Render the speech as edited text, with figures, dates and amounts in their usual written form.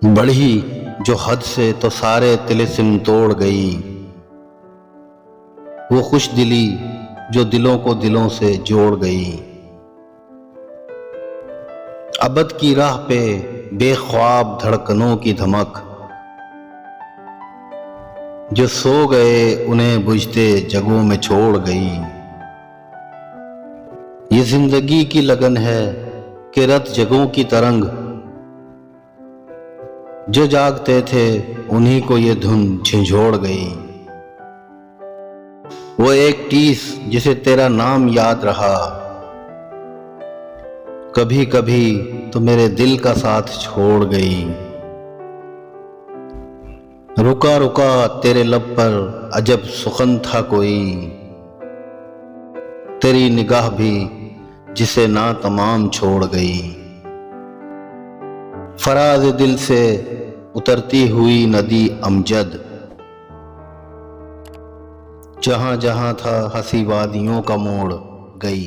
बढ़ी जो हद से तो सारे तिलिस्म तोड़ गई। वो खुश दिली जो दिलों को दिलों से जोड़ गई। अबद की राह पे बेख्वाब धड़कनों की धमक, जो सो गए उन्हें बुझते जगों में छोड़ गई। ये जिंदगी की लगन है कि रत जगों की तरंग, जो जागते थे उन्हीं को ये धुन झंझोड़ गई। वो एक टीस जिसे तेरा नाम याद रहा, कभी कभी तो मेरे दिल का साथ छोड़ गई। रुका रुका तेरे लब पर अजब सुखन था कोई, तेरी निगाह भी जिसे ना तमाम छोड़ गई। फराज दिल से उतरती हुई नदी अमजद, जहां जहां था हंसी वादियों का मोड़ गई।